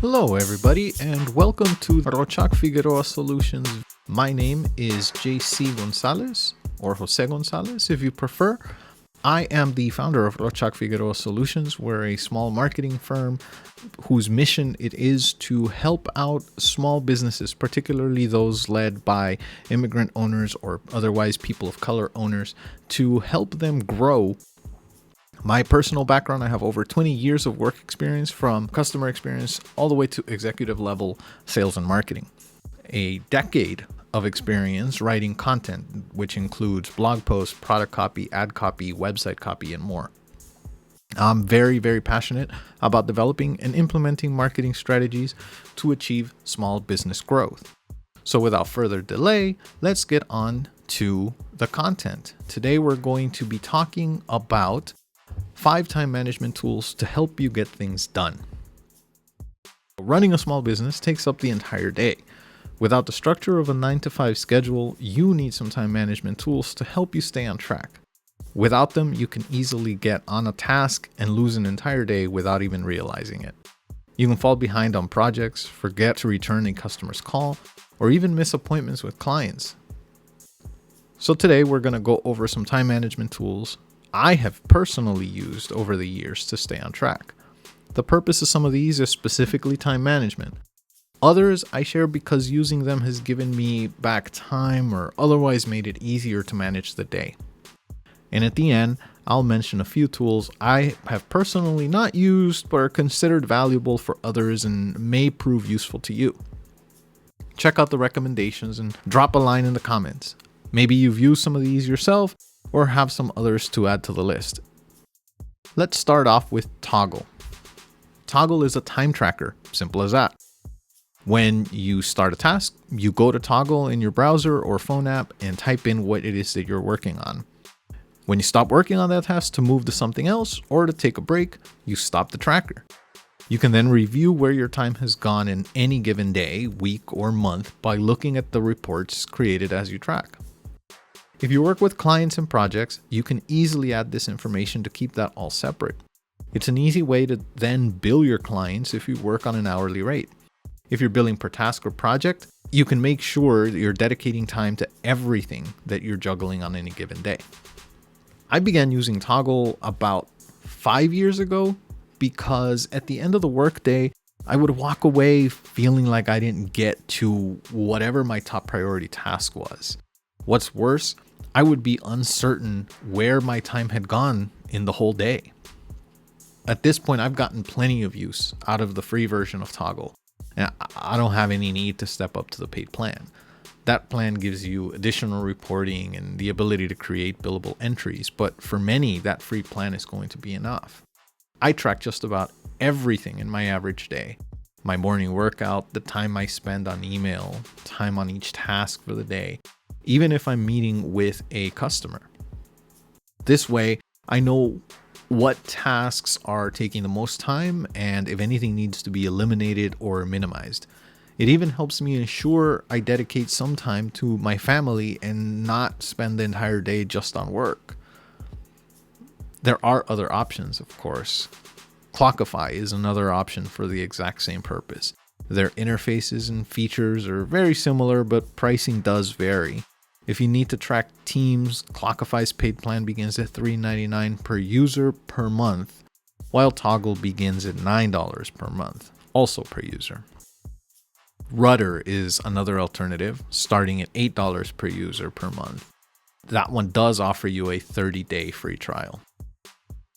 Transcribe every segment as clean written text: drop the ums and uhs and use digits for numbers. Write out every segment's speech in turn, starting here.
Hello everybody and welcome to Rochak Figueroa Solutions. My name is JC Gonzalez, or Jose Gonzalez if you prefer. I am the founder of Rochak Figueroa Solutions. We're a small marketing firm whose mission it is to help out small businesses, particularly those led by immigrant owners or otherwise people of color owners, to help them grow. My personal background, I have over 20 years of work experience, from customer experience all the way to executive level sales and marketing. A decade of experience writing content, which includes blog posts, product copy, ad copy, website copy, and more. I'm very, very passionate about developing and implementing marketing strategies to achieve small business growth. So without further delay, let's get on to the content. Today, we're going to be talking about 5 time management tools to help you get things done. Running a small business takes up the entire day. Without the structure of a 9-to-5 schedule, you need some time management tools to help you stay on track. Without them, you can easily get on a task and lose an entire day without even realizing it. You can fall behind on projects, forget to return a customer's call, or even miss appointments with clients. So today we're going to go over some time management tools I have personally used over the years to stay on track. The purpose of some of these is specifically time management. Others I share because using them has given me back time or otherwise made it easier to manage the day. And at the end, I'll mention a few tools I have personally not used but are considered valuable for others and may prove useful to you. Check out the recommendations and drop a line in the comments. Maybe you've used some of these yourself or have some others to add to the list. Let's start off with Toggl. Toggl is a time tracker, simple as that. When you start a task, you go to Toggl in your browser or phone app and type in what it is that you're working on. When you stop working on that task to move to something else or to take a break, you stop the tracker. You can then review where your time has gone in any given day, week, or month by looking at the reports created as you track. If you work with clients and projects, you can easily add this information to keep that all separate. It's an easy way to then bill your clients if you work on an hourly rate. If you're billing per task or project, you can make sure that you're dedicating time to everything that you're juggling on any given day. I began using Toggl about 5 years ago because at the end of the workday, I would walk away feeling like I didn't get to whatever my top priority task was. What's worse, I would be uncertain where my time had gone in the whole day. At this point, I've gotten plenty of use out of the free version of Toggl, and I don't have any need to step up to the paid plan. That plan gives you additional reporting and the ability to create billable entries, but for many, that free plan is going to be enough. I track just about everything in my average day. My morning workout, the time I spend on email, time on each task for the day, even if I'm meeting with a customer. This way, I know what tasks are taking the most time and if anything needs to be eliminated or minimized. It even helps me ensure I dedicate some time to my family and not spend the entire day just on work. There are other options, of course. Clockify is another option for the exact same purpose. Their interfaces and features are very similar, but pricing does vary. If you need to track teams, Clockify's paid plan begins at $3.99 per user per month, while Toggl begins at $9 per month, also per user. Rudder is another alternative, starting at $8 per user per month. That one does offer you a 30-day free trial.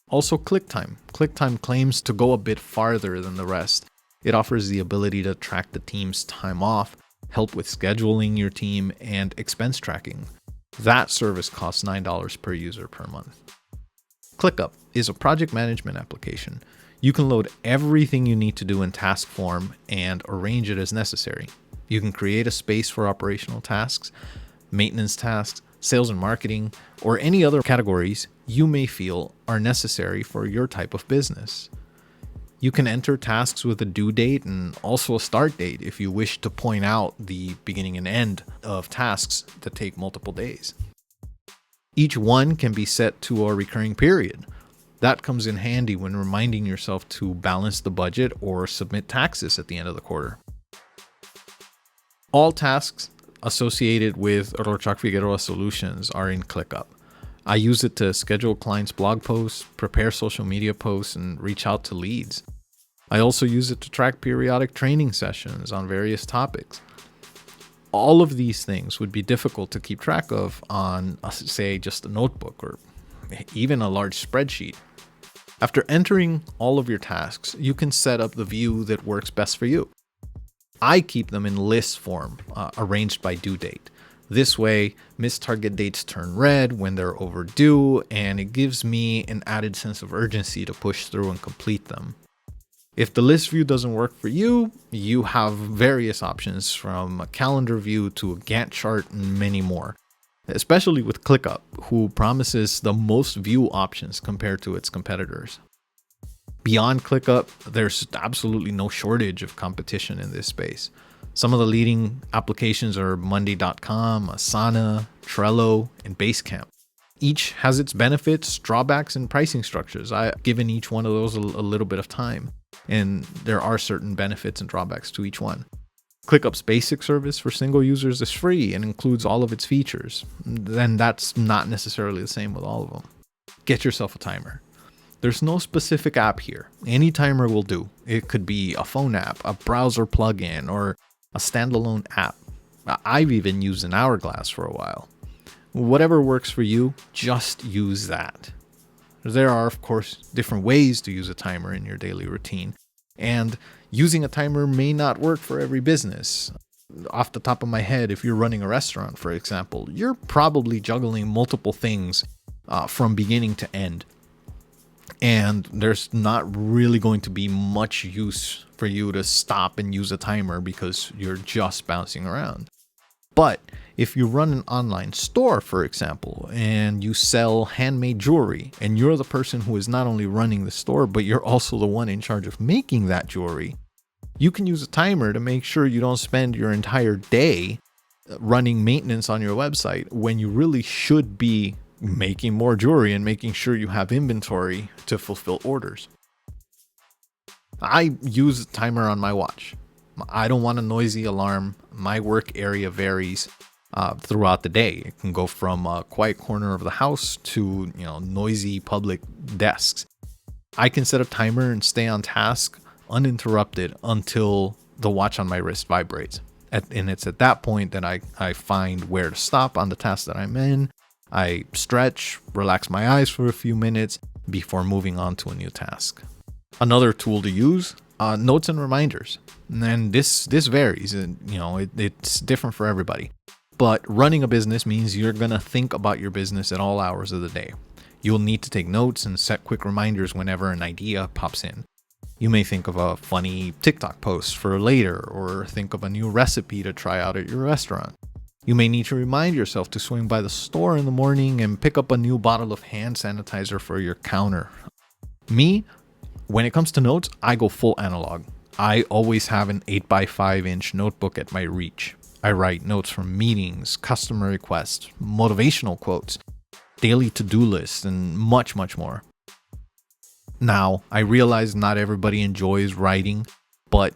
Also QuickTime. QuickTime claims to go a bit farther than the rest. It offers the ability to track the team's time off, help with scheduling your team, and expense tracking. That service costs $9 per user per month. ClickUp is a project management application. You can load everything you need to do in task form and arrange it as necessary. You can create a space for operational tasks, maintenance tasks, sales and marketing, or any other categories you may feel are necessary for your type of business. You can enter tasks with a due date and also a start date if you wish to point out the beginning and end of tasks that take multiple days. Each one can be set to a recurring period. That comes in handy when reminding yourself to balance the budget or submit taxes at the end of the quarter. All tasks associated with Rorschach Figueroa Solutions are in ClickUp. I use it to schedule clients' blog posts, prepare social media posts, and reach out to leads. I also use it to track periodic training sessions on various topics. All of these things would be difficult to keep track of on, say, just a notebook or even a large spreadsheet. After entering all of your tasks, you can set up the view that works best for you. I keep them in list form, arranged by due date. This way, missed target dates turn red when they're overdue, and it gives me an added sense of urgency to push through and complete them. If the list view doesn't work for you, you have various options from a calendar view to a Gantt chart and many more, especially with ClickUp, who promises the most view options compared to its competitors. Beyond ClickUp, there's absolutely no shortage of competition in this space. Some of the leading applications are Monday.com, Asana, Trello, and Basecamp. Each has its benefits, drawbacks, and pricing structures. I've given each one of those a little bit of time, and there are certain benefits and drawbacks to each one. ClickUp's basic service for single users is free and includes all of its features. Then that's not necessarily the same with all of them. Get yourself a timer. There's no specific app here. Any timer will do. It could be a phone app, a browser plugin, or a standalone app. I've even used an hourglass for a while. Whatever works for you, just use that. There are, of course, different ways to use a timer in your daily routine, and using a timer may not work for every business. Off the top of my head, if you're running a restaurant, for example, you're probably juggling multiple things from beginning to end. And there's not really going to be much use for you to stop and use a timer because you're just bouncing around. But if you run an online store, for example, and you sell handmade jewelry, and you're the person who is not only running the store, but you're also the one in charge of making that jewelry, you can use a timer to make sure you don't spend your entire day running maintenance on your website when you really should be making more jewelry and making sure you have inventory to fulfill orders. I use a timer on my watch. I don't want a noisy alarm. My work area varies throughout the day. It can go from a quiet corner of the house to noisy public desks. I can set a timer and stay on task uninterrupted until the watch on my wrist vibrates. And it's at that point that I find where to stop on the task that I'm in. I stretch, relax my eyes for a few minutes before moving on to a new task. Another tool to use, notes and reminders. And this varies, and it's different for everybody. But running a business means you're going to think about your business at all hours of the day. You'll need to take notes and set quick reminders whenever an idea pops in. You may think of a funny TikTok post for later, or think of a new recipe to try out at your restaurant. You may need to remind yourself to swing by the store in the morning and pick up a new bottle of hand sanitizer for your counter. Me, when it comes to notes, I go full analog. I always have an 8x5-inch notebook at my reach. I write notes from meetings, customer requests, motivational quotes, daily to-do lists, and much, much more. Now, I realize not everybody enjoys writing, but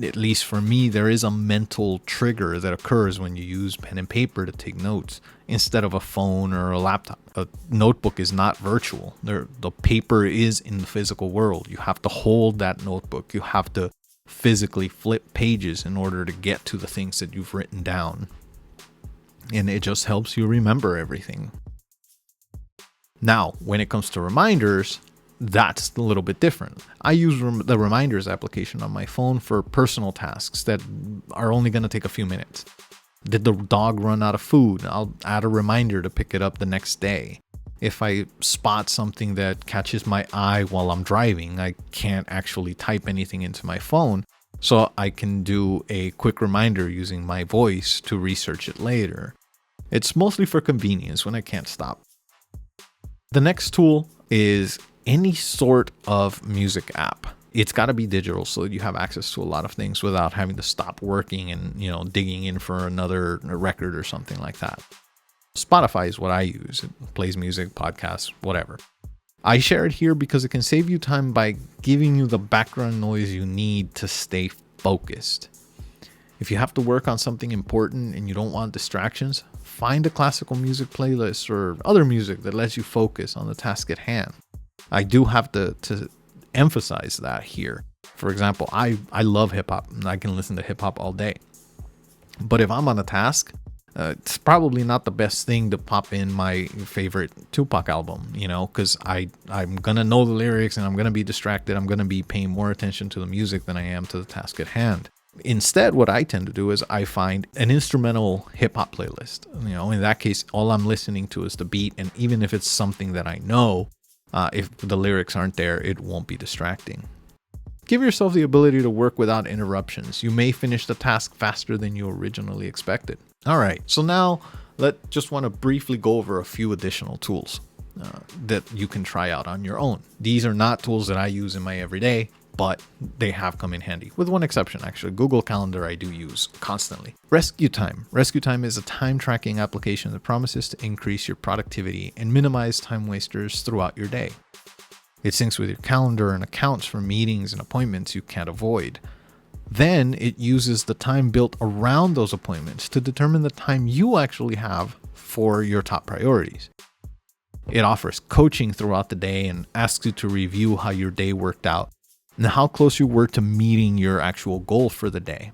at least for me, there is a mental trigger that occurs when you use pen and paper to take notes instead of a phone or a laptop. A notebook is not virtual. The paper is in the physical world. You have to hold that notebook. You have to physically flip pages in order to get to the things that you've written down. And it just helps you remember everything. Now, when it comes to reminders, that's a little bit different. I use the reminders application on my phone for personal tasks that are only going to take a few minutes. Did the dog run out of food? I'll add a reminder to pick it up the next day. If I spot something that catches my eye while I'm driving, I can't actually type anything into my phone, so I can do a quick reminder using my voice to research it later. It's mostly for convenience when I can't stop. The next tool is any sort of music app. It's got to be digital so that you have access to a lot of things without having to stop working and digging in for another record or something like that. Spotify is what I use. It plays music, podcasts, whatever. I share it here because it can save you time by giving you the background noise you need to stay focused. If you have to work on something important and you don't want distractions, find a classical music playlist or other music that lets you focus on the task at hand. I do have to emphasize that here. For example, I love hip hop and I can listen to hip hop all day. But if I'm on a task, it's probably not the best thing to pop in my favorite Tupac album, because I'm going to know the lyrics and I'm going to be distracted. I'm going to be paying more attention to the music than I am to the task at hand. Instead, what I tend to do is I find an instrumental hip hop playlist. In that case, all I'm listening to is the beat. And even if it's something that I know, if the lyrics aren't there, it won't be distracting. Give yourself the ability to work without interruptions. You may finish the task faster than you originally expected. All right, so now just want to briefly go over a few additional tools that you can try out on your own. These are not tools that I use in my everyday, but they have come in handy, with one exception actually. Google Calendar I do use constantly. Rescue Time. Rescue Time is a time tracking application that promises to increase your productivity and minimize time wasters throughout your day. It syncs with your calendar and accounts for meetings and appointments you can't avoid. Then it uses the time built around those appointments to determine the time you actually have for your top priorities. It offers coaching throughout the day and asks you to review how your day worked out and how close you were to meeting your actual goal for the day.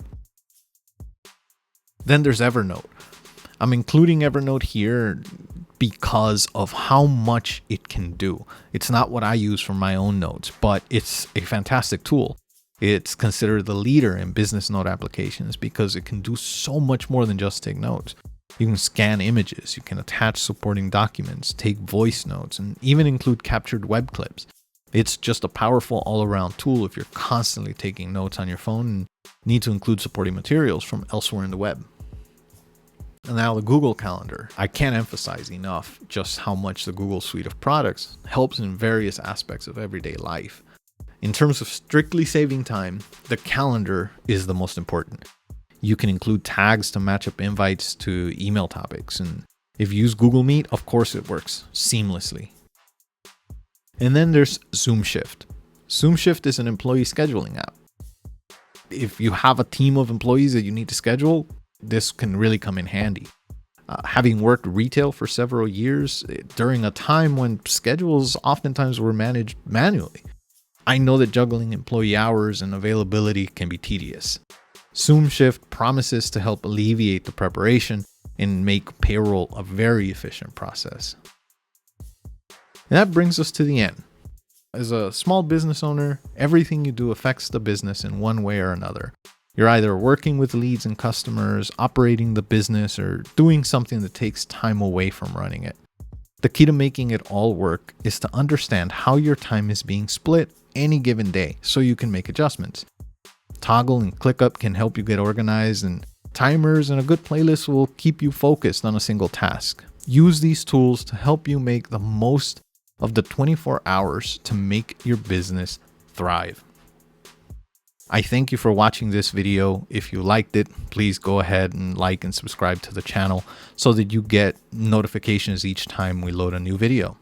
Then there's Evernote. I'm including Evernote here because of how much it can do. It's not what I use for my own notes, but it's a fantastic tool. It's considered the leader in business note applications because it can do so much more than just take notes. You can scan images, you can attach supporting documents, take voice notes, and even include captured web clips. It's just a powerful all-around tool if you're constantly taking notes on your phone and need to include supporting materials from elsewhere in the web. And now the Google Calendar. I can't emphasize enough just how much the Google suite of products helps in various aspects of everyday life. In terms of strictly saving time, the calendar is the most important. You can include tags to match up invites to email topics. And if you use Google Meet, of course it works seamlessly. And then there's Zoom Shift. Zoom Shift is an employee scheduling app. If you have a team of employees that you need to schedule, this can really come in handy. Having worked retail for several years during a time when schedules oftentimes were managed manually, I know that juggling employee hours and availability can be tedious. Zoom Shift promises to help alleviate the preparation and make payroll a very efficient process. And that brings us to the end. As a small business owner, everything you do affects the business in one way or another. You're either working with leads and customers, operating the business, or doing something that takes time away from running it. The key to making it all work is to understand how your time is being split any given day so you can make adjustments. Toggle and ClickUp can help you get organized, and timers and a good playlist will keep you focused on a single task. Use these tools to help you make the most of the 24 hours to make your business thrive. I thank you for watching this video. If you liked it, please go ahead and like and subscribe to the channel so that you get notifications each time we load a new video.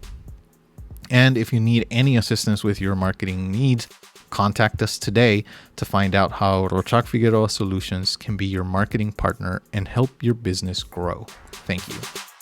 And if you need any assistance with your marketing needs, contact us today to find out how Rochak Figueroa Solutions can be your marketing partner and help your business grow. Thank you.